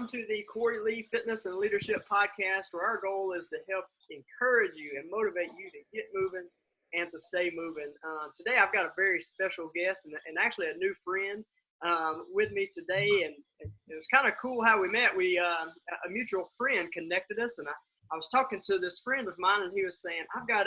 welcome to the Cory Lee Fitness and Leadership Podcast, where our goal is to help encourage you and motivate you to get moving and to stay moving. Today, I've got a very special guest and actually a new friend with me today, and it was kind of cool how we met. A mutual friend connected us, and I was talking to this friend of mine, and he was saying, I've got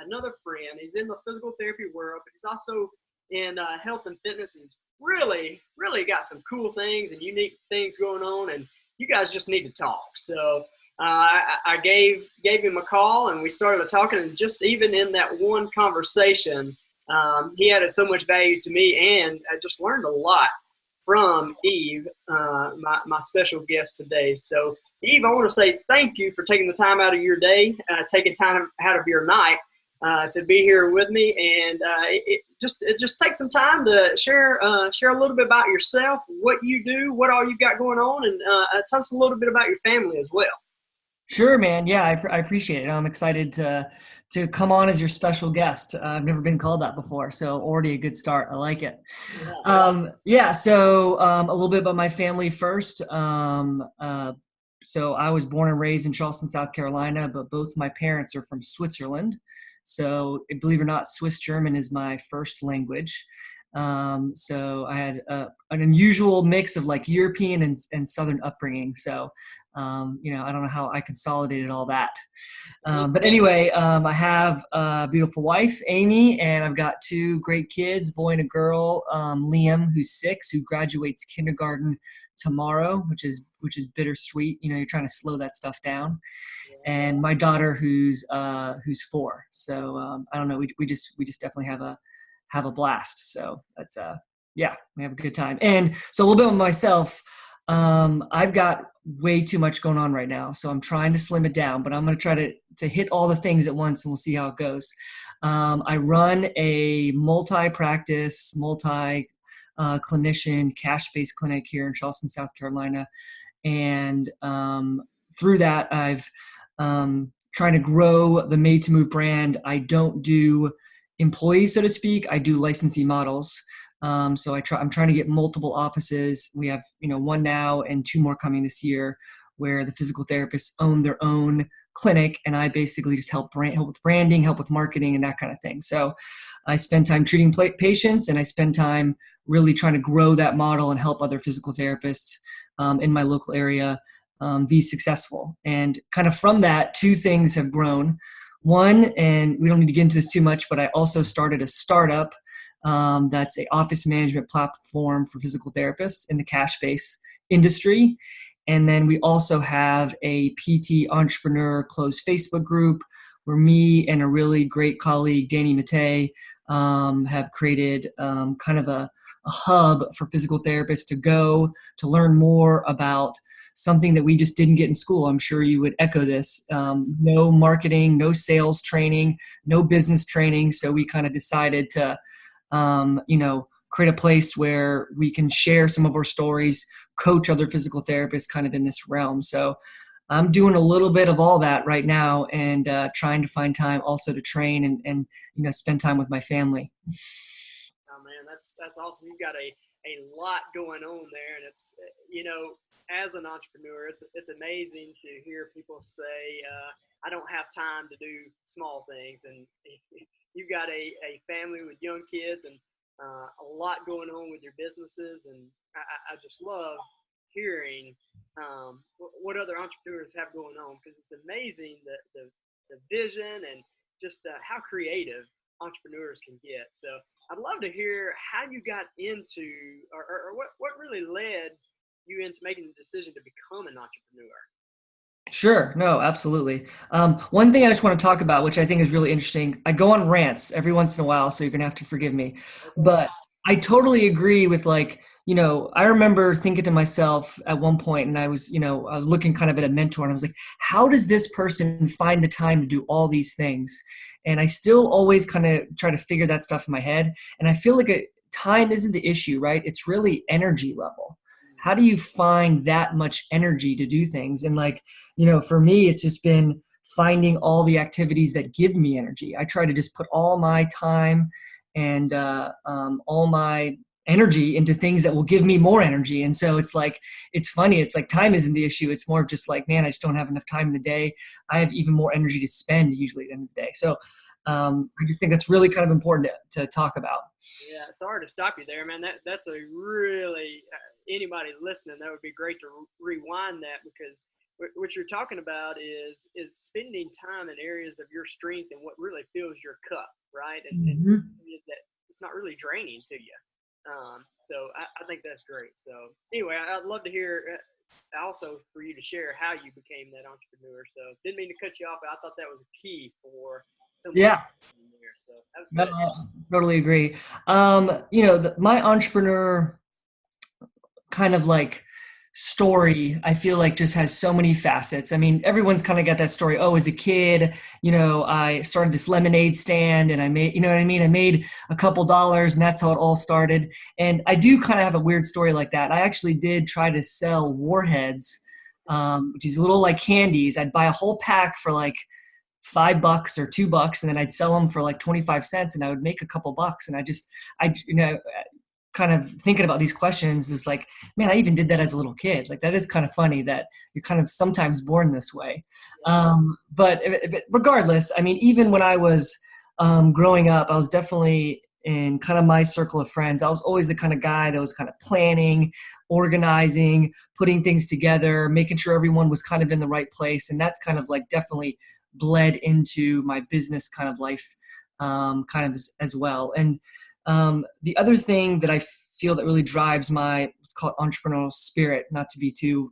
another friend. He's in the physical therapy world, but he's also in health and fitness. He's really got some cool things and unique things going on, and you guys just need to talk. So I gave him a call, and we started talking, and just even in that one conversation, he added so much value to me, and I just learned a lot from Yves, my special guest today. So Yves, I want to say thank you for taking the time out of your day, taking time out of your night to be here with me, and it just takes some time to share a little bit about yourself, what you do, what all you've got going on, and tell us a little bit about your family as well. Sure, man. Yeah, I appreciate it. I'm excited to come on as your special guest. I've never been called that before, so already a good start. I like it. So a little bit about my family first. So I was born and raised in Charleston, South Carolina, but both my parents are from Switzerland. So believe it or not, Swiss German is my first language. So I had an unusual mix of like European and Southern upbringing. So, I don't know how I consolidated all that. But anyway, I have a beautiful wife, Amy, and I've got two great kids, boy and a girl, Liam, who's 6, who graduates kindergarten tomorrow, which is bittersweet. You're trying to slow that stuff down. And my daughter, who's 4. So, I don't know. We just definitely have a blast. So that's we have a good time. And so a little bit of myself, I've got way too much going on right now. So I'm trying to slim it down, but I'm going to try to hit all the things at once, and we'll see how it goes. I run a multi-practice, clinician, cash-based clinic here in Charleston, South Carolina. And through that, I've trying to grow the Made to Move brand. I don't do employees, so to speak. I do licensee models. So I'm trying to get multiple offices. We have, 1 now and 2 more coming this year, where the physical therapists own their own clinic, and I basically just help with branding, help with marketing, and that kind of thing. So I spend time treating patients, and I spend time really trying to grow that model and help other physical therapists in my local area be successful. And kind of from that, 2 things have grown. One, and we don't need to get into this too much, but I also started a startup that's an office management platform for physical therapists in the cash-based industry. And then we also have a PT entrepreneur closed Facebook group where me and a really great colleague, Danny Mattei, have created kind of a hub for physical therapists to go to learn more about something that we just didn't get in school. I'm sure you would echo this. No marketing, no sales training, no business training. So we kind of decided to, create a place where we can share some of our stories, coach other physical therapists kind of in this realm. So I'm doing a little bit of all that right now, and trying to find time also to train and spend time with my family. Oh man, that's awesome. You've got a lot going on there, and it's, as an entrepreneur, it's amazing to hear people say, I don't have time to do small things. And you've got a family with young kids and a lot going on with your businesses. And I just love hearing what other entrepreneurs have going on, because it's amazing the vision and just how creative entrepreneurs can get. So I'd love to hear how you got into, or what really led you into making the decision to become an entrepreneur. Sure. No, absolutely. One thing I just want to talk about, which I think is really interesting, I go on rants every once in a while, so you're going to have to forgive me. But I totally agree with I remember thinking to myself at one point, and I was looking kind of at a mentor, and I was like, how does this person find the time to do all these things? And I still always kind of try to figure that stuff in my head. And I feel like time isn't the issue, right? It's really energy level. How do you find that much energy to do things? And for me, it's just been finding all the activities that give me energy. I try to just put all my time and all my energy into things that will give me more energy. And so it's like, it's funny. It's like time isn't the issue. It's more of just like, man, I just don't have enough time in the day. I have even more energy to spend usually at the end of the day. So I just think that's really kind of important to talk about. Yeah, sorry to stop you there, man. That's a really anybody listening, that would be great to rewind that, because what you're talking about is spending time in areas of your strength and what really fills your cup, right? And that it's not really draining to you. So I think that's great. So anyway, I'd love to hear also for you to share how you became that entrepreneur. So didn't mean to cut you off, but I thought that was a key for someone Yeah. there. So that was No, good. I totally agree. My entrepreneur kind of like story, I feel like just has so many facets. I mean, everyone's kind of got that story. Oh, as a kid, I started this lemonade stand and I made, you know what I mean? I made a couple dollars and that's how it all started. And I do kind of have a weird story like that. I actually did try to sell warheads, which is little like candies. I'd buy a whole pack for like $5 or $2, and then I'd sell them for like 25 cents and I would make a couple bucks. And kind of thinking about these questions is like, man, I even did that as a little kid. Like, that is kind of funny that you're kind of sometimes born this way. But regardless, I mean, even when I was growing up, I was definitely in kind of my circle of friends. I was always the kind of guy that was kind of planning, organizing, putting things together, making sure everyone was kind of in the right place. And that's kind of like definitely bled into my business kind of life kind of as well. And the other thing that I feel that really drives my, let's call it entrepreneurial spirit, not to be too,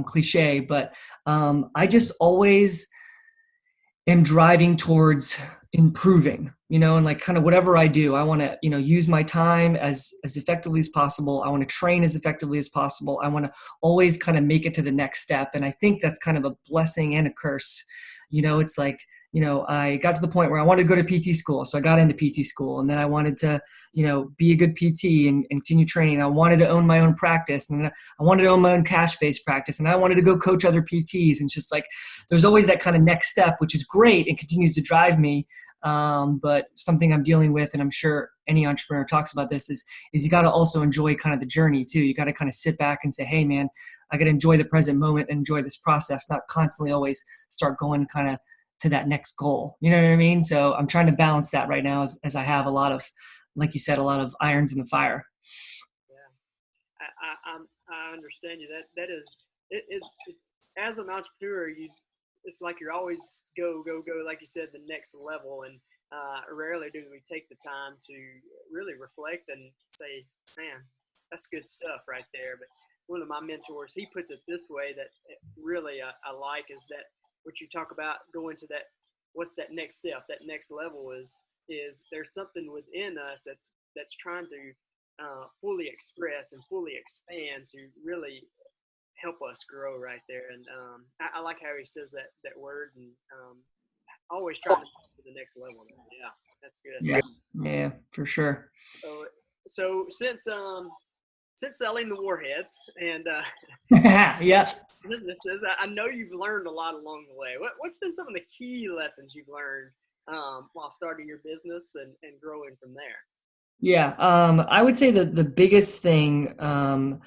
cliche, but I just always am driving towards improving, and like kind of whatever I do, I want to, use my time as effectively as possible. I want to train as effectively as possible. I want to always kind of make it to the next step. And I think that's kind of a blessing and a curse. It's like, I got to the point where I wanted to go to PT school. So I got into PT school, and then I wanted to, be a good PT and continue training. I wanted to own my own practice, and then I wanted to own my own cash-based practice, and I wanted to go coach other PTs. And just like, there's always that kind of next step, which is great and continues to drive me. But something I'm dealing with, and I'm sure any entrepreneur talks about this, is you got to also enjoy kind of the journey too. You got to kind of sit back and say, hey man, I got to enjoy the present moment and enjoy this process, not constantly always start going kind of to that next goal. You know what I mean? So I'm trying to balance that right now as I have a lot of, like you said, a lot of irons in the fire. Yeah, I understand you. That is it, as an entrepreneur, it's like you're always go, like you said, the next level. And rarely do we take the time to really reflect and say, man, that's good stuff right there. But one of my mentors, he puts it this way that really I like, is that what you talk about going to that, what's that next step, that next level is there's something within us that's trying to fully express and fully expand to really help us grow right there. And I like how he says that word, and always trying to get to the next level. Yeah, that's good. Yeah, for sure. So since selling the warheads and yeah, businesses, I know you've learned a lot along the way. What's been some of the key lessons you've learned while starting your business and growing from there? Yeah, I would say that the biggest thing, and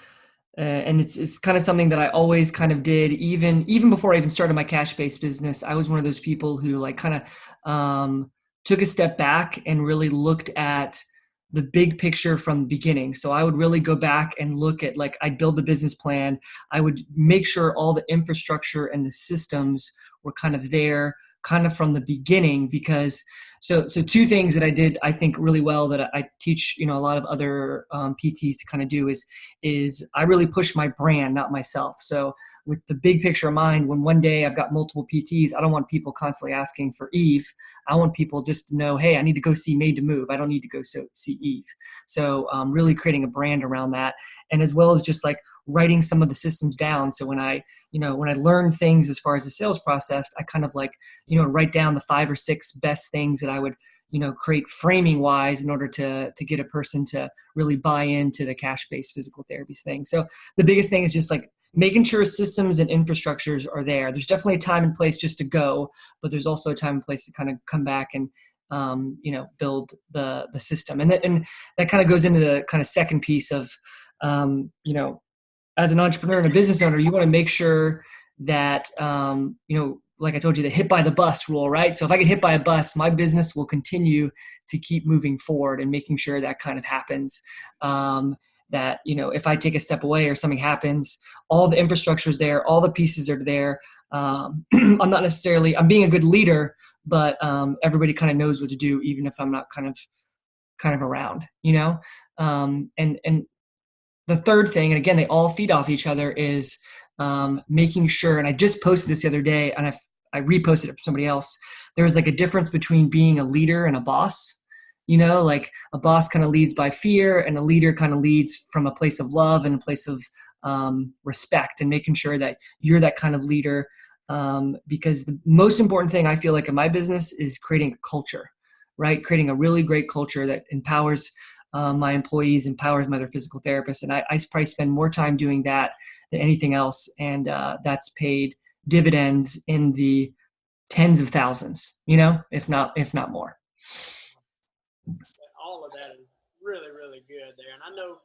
it's kind of something that I always kind of did, even before I even started my cash-based business. I was one of those people who like kind of took a step back and really looked at the big picture from the beginning. So I would really go back and look at, like, I'd build the business plan. I would make sure all the infrastructure and the systems were kind of there kind of from the beginning, because so two things that I did, I think, really well that I teach, a lot of other PTs to kind of do is I really push my brand, not myself. So with the big picture in mind, when one day I've got multiple PTs, I don't want people constantly asking for Yves. I want people just to know, hey, I need to go see Made to Move. I don't need to go see Yves. So really creating a brand around that, and as well as just like writing some of the systems down. So when I learn things as far as the sales process, I kind of like, write down the 5 or 6 best things that I would, create framing wise in order to get a person to really buy into the cash-based physical therapy thing. So the biggest thing is just like making sure systems and infrastructures are there. There's definitely a time and place just to go, but there's also a time and place to kind of come back and build the system. And that kind of goes into the kind of second piece of, as an entrepreneur and a business owner, you want to make sure that, like I told you, the hit by the bus rule, right? So if I get hit by a bus, my business will continue to keep moving forward, and making sure that kind of happens. That, if I take a step away or something happens, all the infrastructure is there, all the pieces are there. I'm I'm being a good leader, but everybody kind of knows what to do, even if I'm not kind of around, and the third thing, and again, they all feed off each other, is making sure, and I just posted this the other day, and I reposted it for somebody else. There's like a difference between being a leader and a boss. Like a boss kind of leads by fear, and a leader kind of leads from a place of love and a place of respect, and making sure that you're that kind of leader. Because the most important thing I feel like in my business is creating a culture, right? Creating a really great culture that empowers my employees, empowers my other physical therapists. And I probably spend more time doing that than anything else. And that's paid dividends in the tens of thousands, if not more. All of that is really, really good there. And I know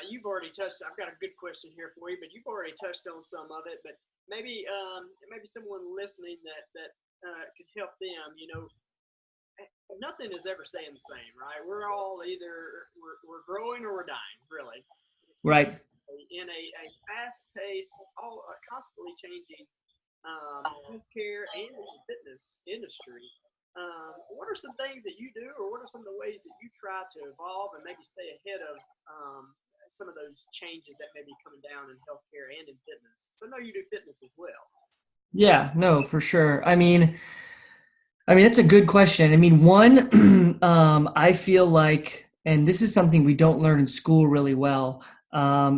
you've already touched, I've got a good question here for you, but you've already touched on some of it, but maybe someone listening that could help them, nothing is ever staying the same, right? We're all either we're growing or we're dying, really. Right. In a fast-paced, constantly changing healthcare and fitness industry. What are some things that you do, or what are some of the ways that you try to evolve and maybe stay ahead of some of those changes that may be coming down in healthcare and in fitness? So I know you do fitness as well. Yeah, no, for sure. I mean, that's a good question. I mean, one, I feel like, and this is something we don't learn in school really well.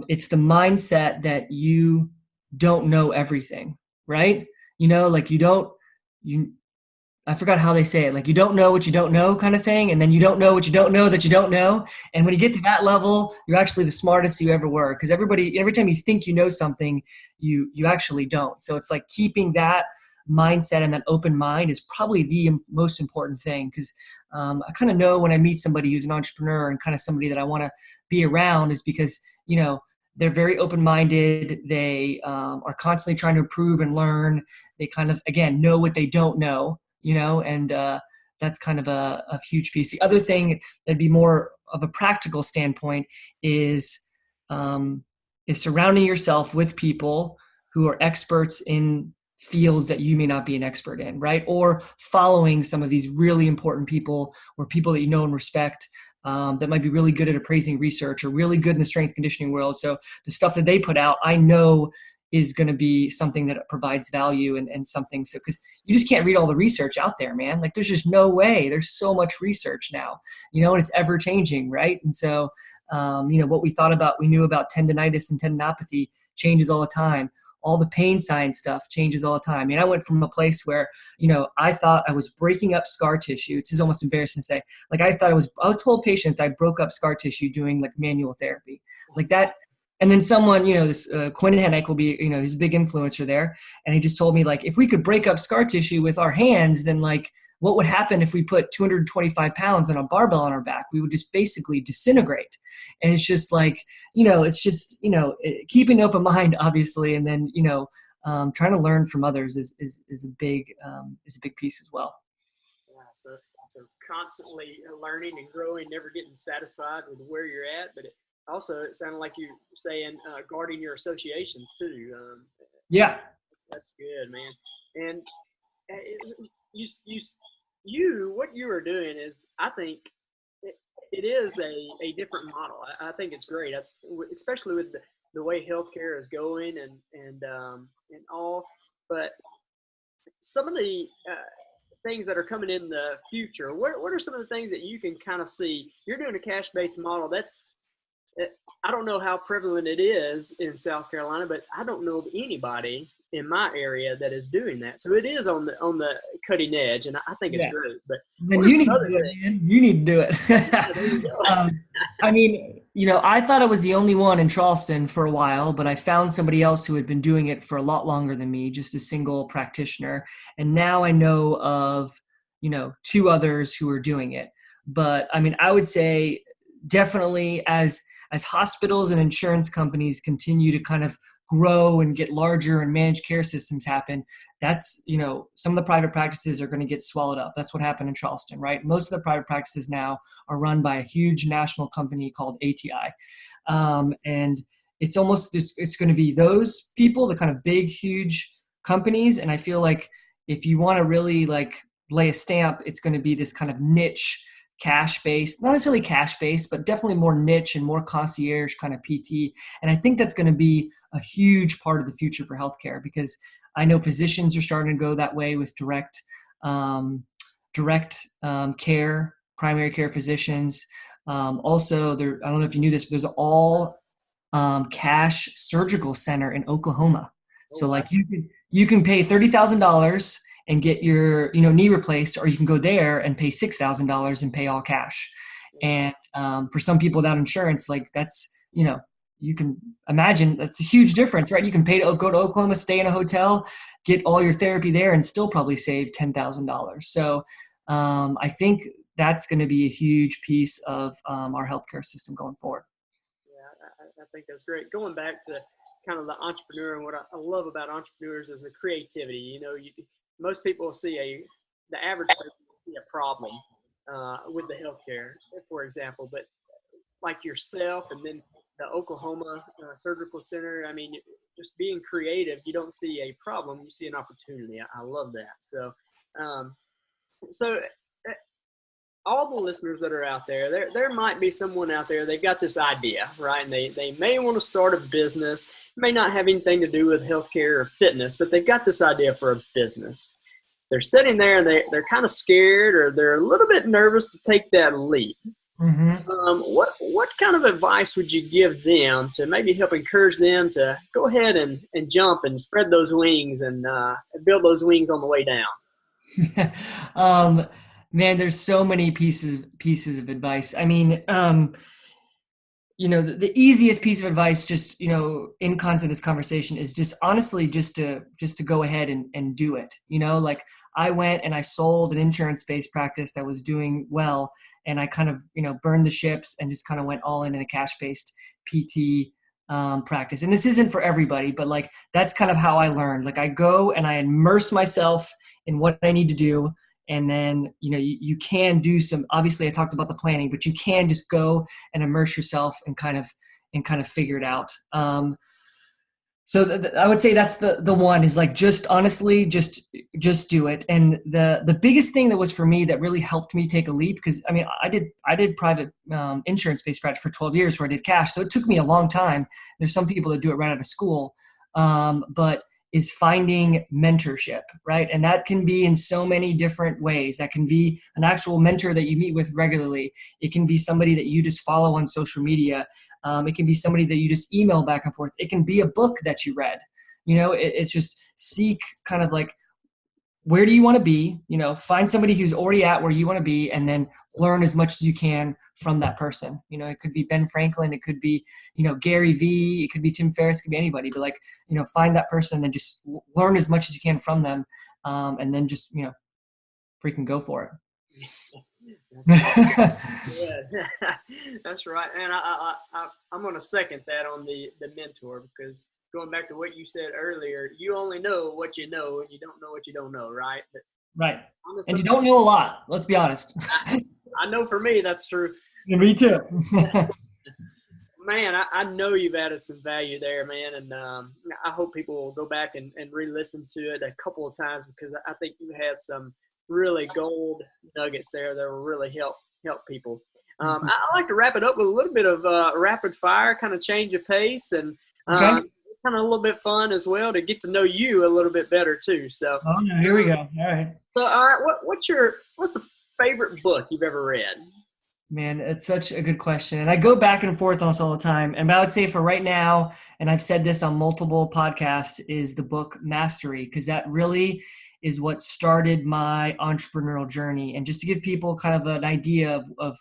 It's the mindset that you don't know everything, right? Like I forgot how they say it, like you don't know what you don't know kind of thing. And then you don't know what you don't know that you don't know. And when you get to that level, you're actually the smartest you ever were. Because every time you think you know something, you actually don't. So it's like keeping that mindset and that open mind is probably the most important thing. Because I kind of know when I meet somebody who's an entrepreneur and kind of somebody that I want to be around, is because, they're very open-minded. They are constantly trying to improve and learn. They kind of, again, know what they don't know. And that's kind of a huge piece. The other thing that'd be more of a practical standpoint is surrounding yourself with people who are experts in fields that you may not be an expert in, right? Or following some of these really important people, or people that you know and respect, that might be really good at appraising research, or really good in the strength conditioning world. So the stuff that they put out, I know is going to be something that provides value and something. So, because you just can't read all the research out there, man. Like there's just no way. There's so much research now, and it's ever changing, right? And so, what we knew about tendonitis and tendinopathy changes all the time. All the pain science stuff changes all the time. I mean, I went from a place where, I thought I was breaking up scar tissue. This is almost embarrassing to say. Like I told patients I broke up scar tissue doing like manual therapy, like that. And then someone, this Quinn Hennick will be, he's a big influencer there. And he just told me, like, if we could break up scar tissue with our hands, then like, what would happen if we put 225 pounds on a barbell on our back? We would just basically disintegrate. And it's just like, keeping an open mind, obviously. And then, trying to learn from others is a big piece as well. Yeah, so constantly learning and growing, never getting satisfied with where you're at, but it sounded like you were saying guarding your associations too. Yeah, that's good, man. And what you are doing is, I think it is a different model. I think it's great, especially with the way healthcare is going and all. But some of the things that are coming in the future, what are some of the things that you can kind of see? You're doing a cash-based model. I don't know how prevalent it is in South Carolina, but I don't know of anybody in my area that is doing that. So it is on the cutting edge, and I think it's great. But then you need to do it, man. You need to do it. I mean, I thought I was the only one in Charleston for a while, but I found somebody else who had been doing it for a lot longer than me, just a single practitioner. And now I know of, two others who are doing it. But I mean, I would say definitely as hospitals and insurance companies continue to kind of grow and get larger and managed care systems happen, that's, some of the private practices are going to get swallowed up. That's what happened in Charleston, right? Most of the private practices now are run by a huge national company called ATI. And it's going to be those people, the kind of big, huge companies. And I feel like if you want to really like lay a stamp, it's going to be this kind of niche cash based, not necessarily cash based, but definitely more niche and more concierge kind of PT. And I think that's going to be a huge part of the future for healthcare, because I know physicians are starting to go that way with direct care, primary care physicians. Also, there, I don't know if you knew this, but there's all cash surgical center in Oklahoma. Oh, So wow. like you can pay $30,000 and get your knee replaced, or you can go there and pay $6,000 and pay all cash. And for some people without insurance, like that's you can imagine that's a huge difference, right? You can pay to go to Oklahoma, stay in a hotel, get all your therapy there, and still probably save $10,000. So I think that's going to be a huge piece of our healthcare system going forward. Yeah, I think that's great. Going back to kind of the entrepreneur, and what I love about entrepreneurs is the creativity. Most people see the average person see a problem with the healthcare, for example, but like yourself and then the Oklahoma Surgical Center, I mean, just being creative, you don't see a problem, you see an opportunity. I love that. Um, so all the listeners that are out there, there might be someone out there, they've got this idea, right? And they may want to start a business, may not have anything to do with healthcare or fitness, but they've got this idea for a business. They're sitting there and they're kind of scared, or they're a little bit nervous to take that leap. Mm-hmm. What kind of advice would you give them to maybe help encourage them to go ahead and jump and spread those wings and build those wings on the way down? Man, there's so many pieces of advice. I mean, the easiest piece of advice, just in concept of this conversation, is just honestly just to go ahead and do it. Like I went and I sold an insurance-based practice that was doing well, and I kind of burned the ships and just kind of went all in a cash-based PT practice. And this isn't for everybody, but like that's kind of how I learned. Like I go and I immerse myself in what I need to do. And then, you can do some, obviously I talked about the planning, but you can just go and immerse yourself and kind of figure it out. So I would say that's the one, is like, just honestly, just do it. And the biggest thing that was for me that really helped me take a leap, because I mean, I did private insurance-based practice for 12 years where I did cash. So it took me a long time. There's some people that do it right out of school. But is finding mentorship, right? And that can be in so many different ways. That can be an actual mentor that you meet with regularly. It can be somebody that you just follow on social media. It can be somebody that you just email back and forth. It can be a book that you read. It's just seek kind of like, where do you want to be? Find somebody who's already at where you want to be, and then learn as much as you can from that person. It could be Ben Franklin, it could be, Gary Vee, it could be Tim Ferriss, it could be anybody, but like, find that person and then just learn as much as you can from them. And then just, freaking go for it. That's right. Yeah, that's right. And I'm going to second that on the mentor, because going back to what you said earlier, you only know what you know, and you don't know what you don't know, right? But right. And you don't know a lot. Let's be honest. I know for me, that's true. Yeah, me too. Man, I know you've added some value there, man. And I hope people will go back and re-listen to it a couple of times, because I think you had some really gold nuggets there that will really help people. I like to wrap it up with a little bit of rapid fire, kind of change of pace, and okay. Kind of a little bit fun as well to get to know you a little bit better too. So, here we go. All right. So, all right, what's the favorite book you've ever read? Man, it's such a good question. And I go back and forth on this all the time. And I would say for right now, and I've said this on multiple podcasts, is the book Mastery, because that really is what started my entrepreneurial journey. And just to give people kind of an idea of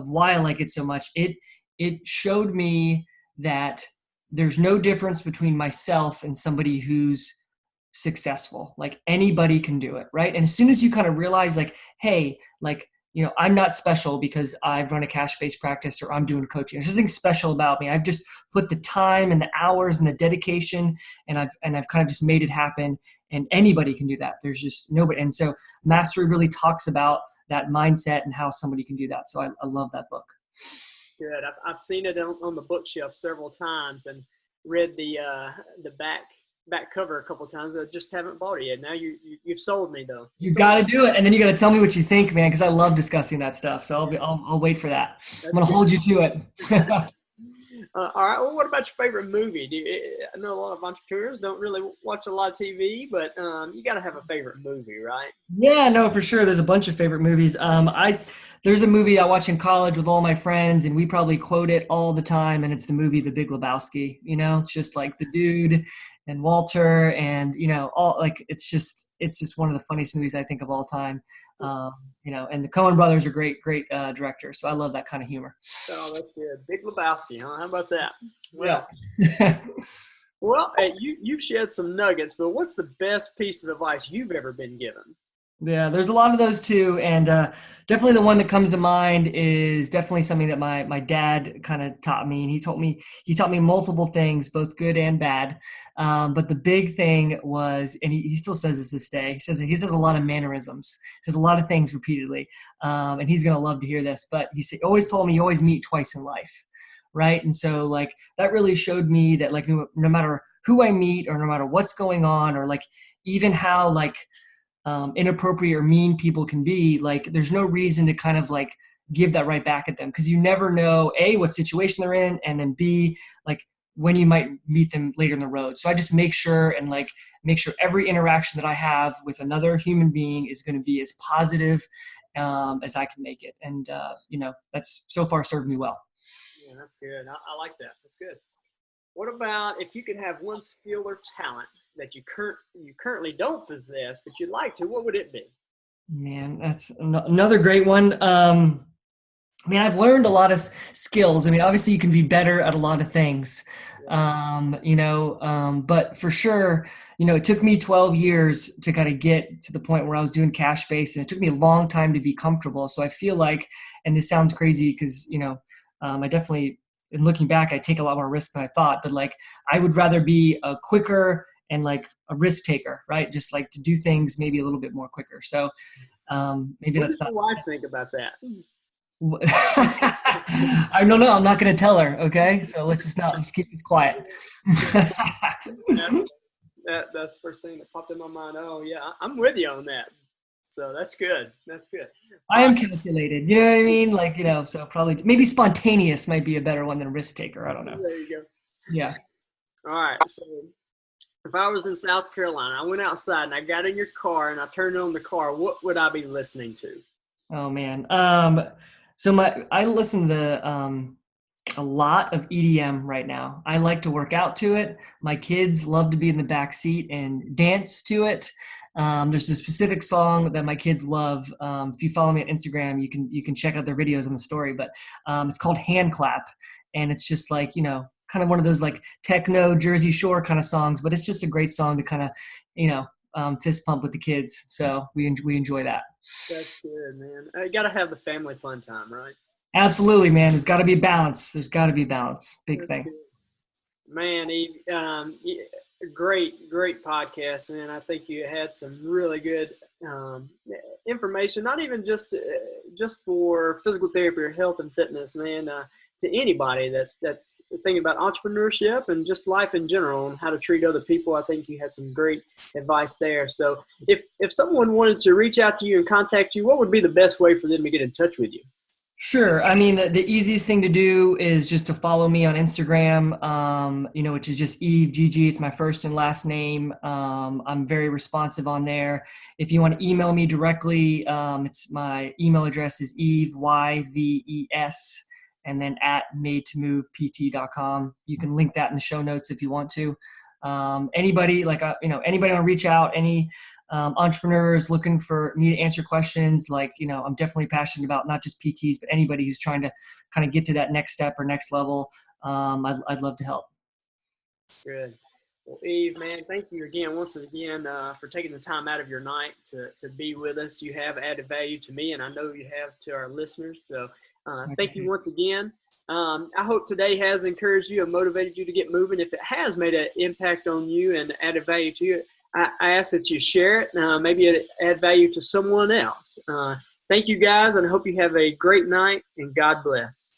why I like it so much, it showed me that there's no difference between myself and somebody who's successful. Like anybody can do it, right? And as soon as you kind of realize like, hey, like, I'm not special because I've run a cash-based practice or I'm doing coaching. There's nothing special about me. I've just put the time and the hours and the dedication, and I've kind of just made it happen. And anybody can do that. There's just nobody. And so Mastery really talks about that mindset and how somebody can do that. So I love that book. Good. I've seen it on the bookshelf several times and read the back cover a couple of times. I just haven't bought it yet. Now you've sold me though. You got to do it, and then you got to tell me what you think, man, because I love discussing that stuff. So I'll wait for that. I'm gonna hold you to it. All right. Well, what about your favorite movie? I know a lot of entrepreneurs don't really watch a lot of TV, but you got to have a favorite movie, right? Yeah, no, for sure. There's a bunch of favorite movies. There's a movie I watch in college with all my friends, and we probably quote it all the time. And it's the movie The Big Lebowski. It's just like the dude and Walter, and all like it's just one of the funniest movies I think of all time. And the Coen brothers are great directors, so I love that kind of humor. Oh, that's good. Big Lebowski, huh? How about that? Well, yeah. Well, you've shared some nuggets, but what's the best piece of advice you've ever been given? Yeah, there's a lot of those too, and definitely the one that comes to mind is definitely something that my dad kind of taught me, and he taught me multiple things, both good and bad. But the big thing was, and he still says this day. He says a lot of mannerisms, says a lot of things repeatedly, and he's gonna love to hear this. But he always told me you always meet twice in life, right? And so like that really showed me that like no matter who I meet or no matter what's going on or like even how like inappropriate or mean people can be, like there's no reason to kind of like give that right back at them, because you never know A, what situation they're in, and then B, like when you might meet them later in the road. So I just make sure every interaction that I have with another human being is going to be as positive as I can make it. And that's so far served me well. Yeah, that's good. I like that. That's good. What about if you could have one skill or talent that you currently don't possess, but you'd like to, what would it be? Man, that's another great one. I've learned a lot of skills. I mean, obviously you can be better at a lot of things, but for sure, it took me 12 years to kind of get to the point where I was doing cash based, and it took me a long time to be comfortable. So I feel like, and this sounds crazy because, I definitely, in looking back, I take a lot more risk than I thought, but like, I would rather be a quicker and like a risk taker, right? Just like to do things maybe a little bit more quicker. So maybe what that's not. What do I think about that? I don't know. I'm not going to tell her. Okay. So let's keep this quiet. That's the first thing that popped in my mind. Oh yeah, I'm with you on that. So that's good. That's good. I am calculated. You know what I mean? Like, so probably maybe spontaneous might be a better one than risk taker. I don't know. There you go. Yeah. All right. So if I was in South Carolina, I went outside and I got in your car and I turned on the car, what would I be listening to? Oh man. So I listen to a lot of EDM right now. I like to work out to it. My kids love to be in the back seat and dance to it. There's a specific song that my kids love. If you follow me on Instagram, you can check out their videos on the story. But it's called Hand Clap, and it's just like kind of one of those like techno Jersey Shore kind of songs. But it's just a great song to kind of fist pump with the kids. So we enjoy that. That's good, man. You got to have the family fun time, right? Absolutely, man. There's got to be balance. Big thing. Man, Eve, great podcast, man. I think you had some really good information, not even just for physical therapy or health and fitness, man, to anybody that's thinking about entrepreneurship and just life in general and how to treat other people. I think you had some great advice there. So if someone wanted to reach out to you and contact you, what would be the best way for them to get in touch with you? Sure. I mean, the easiest thing to do is just to follow me on Instagram, which is just Yves Gege. It's my first and last name. I'm very responsive on there. If you want to email me directly, it's my email address is Yves, YVES, and then at madetomovept.com. You can link that in the show notes if you want to. Anybody anybody want to reach out, any entrepreneurs looking for me to answer questions, I'm definitely passionate about not just PTs, but anybody who's trying to kind of get to that next step or next level. I'd love to help. Good. Well, Eve, man, thank you again, once again, for taking the time out of your night to be with us. You have added value to me, and I know you have to our listeners. So I thank you appreciate it. once again. I hope today has encouraged you and motivated you to get moving. If it has made an impact on you and added value to you, I ask that you share it. Maybe it add value to someone else. Thank you, guys, and I hope you have a great night, and God bless.